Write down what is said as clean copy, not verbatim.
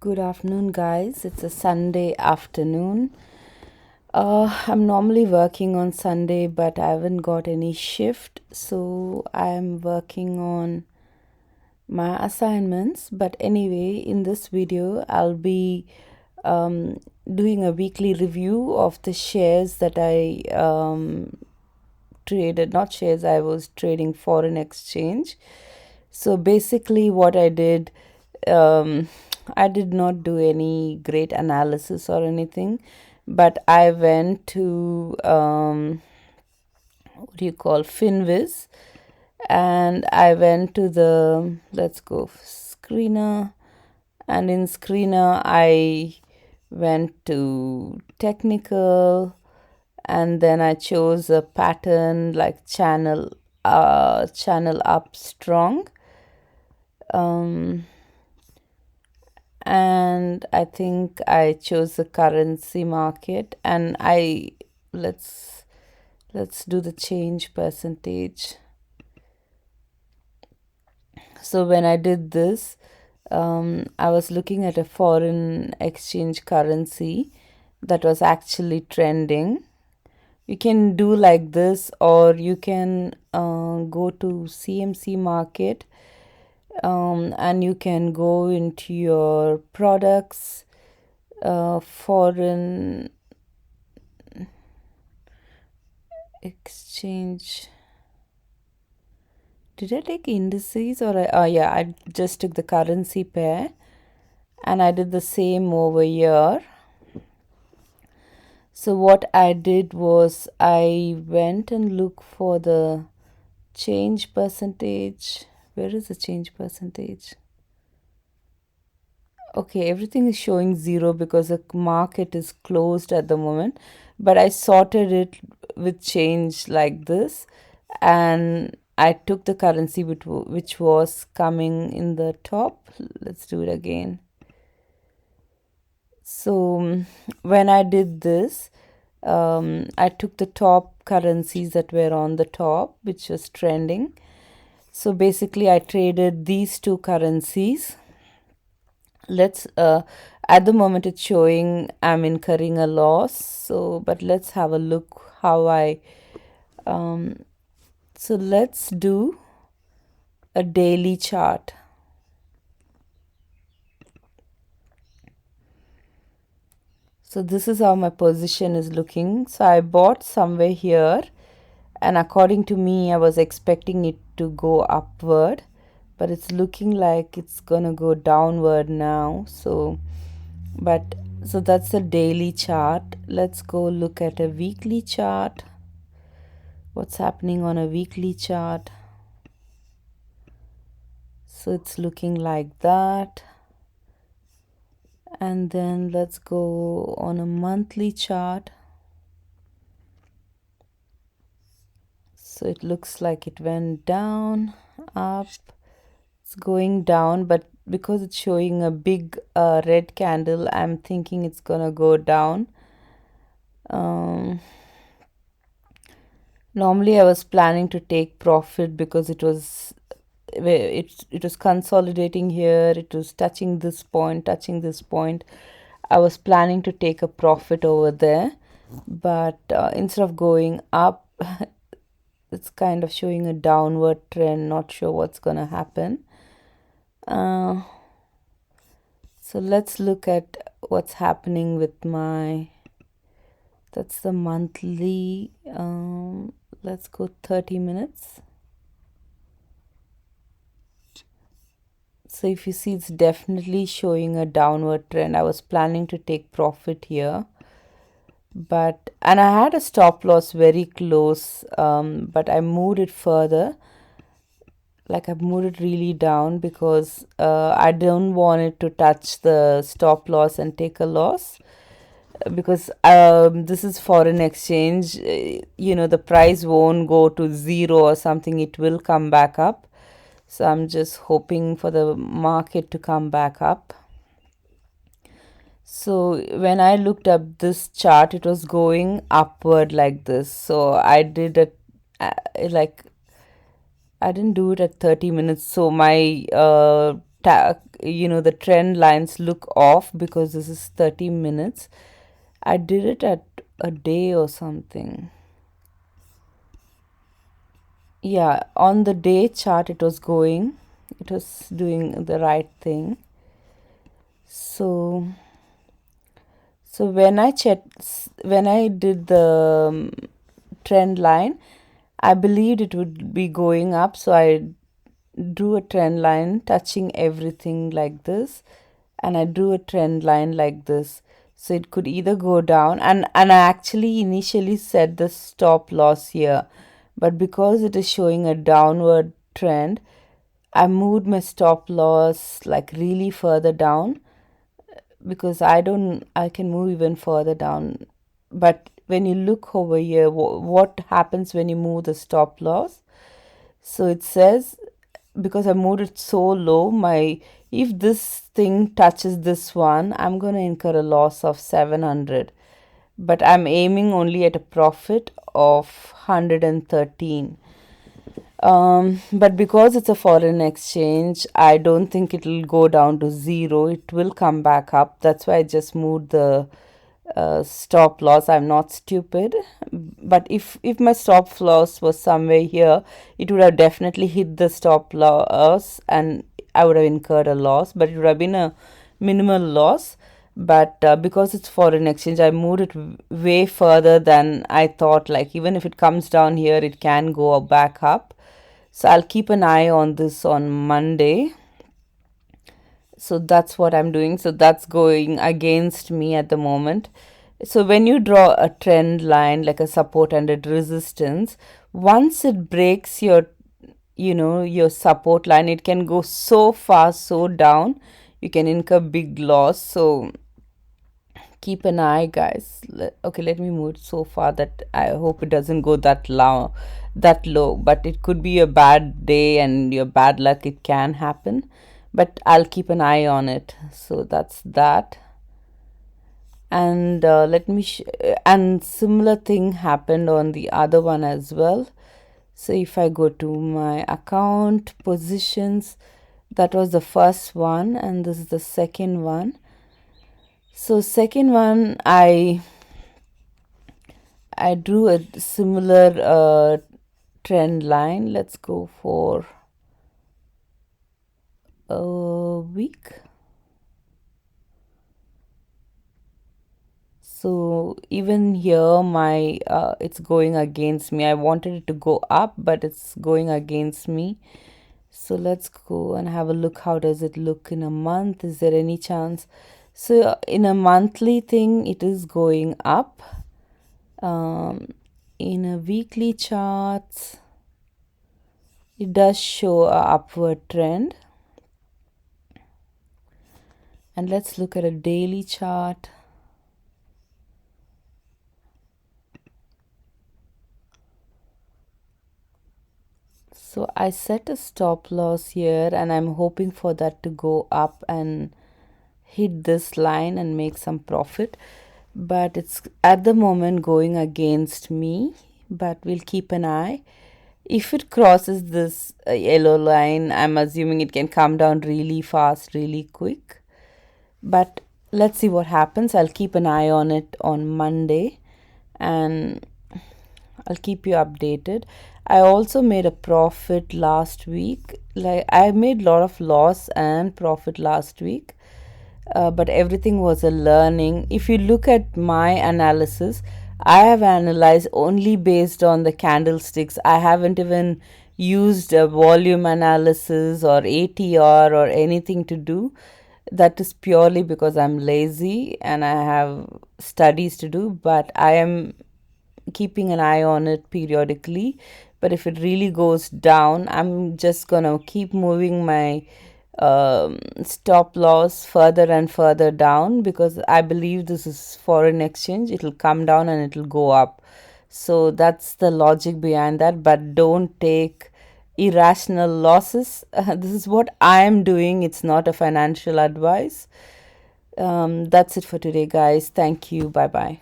Good afternoon, guys. It's a Sunday afternoon. I'm normally working on Sunday, but I haven't got any shift, so I'm working on my assignments. But anyway, in this video, I'll be doing a weekly review of the shares that I traded. Not shares, I was trading foreign exchange. So basically, what I did, um, I did not do any great analysis or anything, but I went to what do you call Finviz, and I went to the let's go screener, and in screener I went to technical, and then I chose a pattern like channel up strong. And I think I chose the currency market, and let's let's do the change percentage. So when I did this, I was looking at a foreign exchange currency that was actually trending. You can do like this, or you can go to CMC market, and you can go into your products, foreign exchange. Did I take indices, or yeah, I just took the currency pair, and I did the same over here. So what I did was I went and looked for the change percentage. Where is the change percentage? Okay, everything is showing 0 because the market is closed at the moment, but I sorted it with change like this, and I took the currency which was coming in the top. Let's do it again. So when I did this, I took the top currencies that were on the top, which was trending. So basically I traded these two currencies. Let's at the moment it's showing I'm incurring a loss, so but let's have a look how I so let's do a daily chart. So this is how my position is looking. So I bought somewhere here, and according to me I was expecting it to go upward, but it's looking like it's gonna go downward now. So that's the daily chart. Let's go look at a weekly chart. What's happening on a weekly chart? So it's looking like that. And then let's go on a monthly chart. So it looks like it went down, up. It's going down, but because it's showing a big red candle, I'm thinking it's gonna go down. Normally I was planning to take profit because it was consolidating here, it was touching this point. I was planning to take a profit over there, but instead of going up, it's kind of showing a downward trend. Not sure what's gonna happen. So let's look at what's happening with that's the monthly. Let's go 30 minutes. So if you see, it's definitely showing a downward trend. I was planning to take profit here, and I had a stop loss very close, but I moved it further. Like I've moved it really down because I don't want it to touch the stop loss and take a loss, because this is foreign exchange. The price won't go to 0 or something. It will come back up. So I'm just hoping for the market to come back up. So when I looked up this chart, it was going upward like this. So I did it like I didn't do it at 30 minutes. So my the trend lines look off because this is 30 minutes. I did it at a day or something. Yeah, on the day chart it was going, it was doing the right thing. So when I did the trend line, I believed it would be going up, so I drew a trend line touching everything like this, and I drew a trend line like this. So it could either go down, and I actually initially set the stop loss here, but because it is showing a downward trend, I moved my stop loss like really further down, because I can move even further down. But when you look over here, what happens when you move the stop loss? So it says, because I moved it so low, my if this thing touches this one, I'm going to incur a loss of 700, but I'm aiming only at a profit of 113. But because it's a foreign exchange, I don't think it'll go down to zero. It will come back up. That's why I just moved the stop loss. I'm not stupid. But if my stop loss was somewhere here, it would have definitely hit the stop loss and I would have incurred a loss, but it would have been a minimal loss. But because it's foreign exchange, I moved it way further than I thought. Like, even if it comes down here, it can go back up. So I'll keep an eye on this on Monday. So that's what I'm doing. So that's going against me at the moment. So when you draw a trend line like a support and a resistance, once it breaks your support line, it can go so far, so down. You can incur big loss. So keep an eye, guys. Okay, let me move it so far that I hope it doesn't go that low, but it could be a bad day and your bad luck, it can happen, but I'll keep an eye on it. So that's that. And and similar thing happened on the other one as well. So if I go to my account positions, that was the first one and this is the second one. So second one, I drew a similar trend line. Let's go for a week. So even here, my it's going against me. I wanted it to go up, but it's going against me. So let's go and have a look. How does it look in a month? Is there any chance? So in a monthly thing, it is going up. In a weekly chart, it does show a upward trend. And let's look at a daily chart. So I set a stop loss here and I'm hoping for that to go up and hit this line and make some profit. But it's at the moment going against me, but we'll keep an eye. If it crosses this yellow line, I'm assuming it can come down really fast, really quick. But let's see what happens. I'll keep an eye on it on Monday and I'll keep you updated. I also made a profit last week. Like, I made a lot of loss and profit last week, but everything was a learning. If you look at my analysis, I have analyzed only based on the candlesticks. I haven't even used a volume analysis or ATR or anything to do. That is purely because I'm lazy and I have studies to do, but I am keeping an eye on it periodically. But if it really goes down, I'm just gonna keep moving my stop loss further and further down, because I believe this is foreign exchange. It'll come down and it'll go up. So that's the logic behind that. But don't take irrational losses. This is what I am doing. It's not a financial advice. That's it for today, guys. Thank you. Bye bye.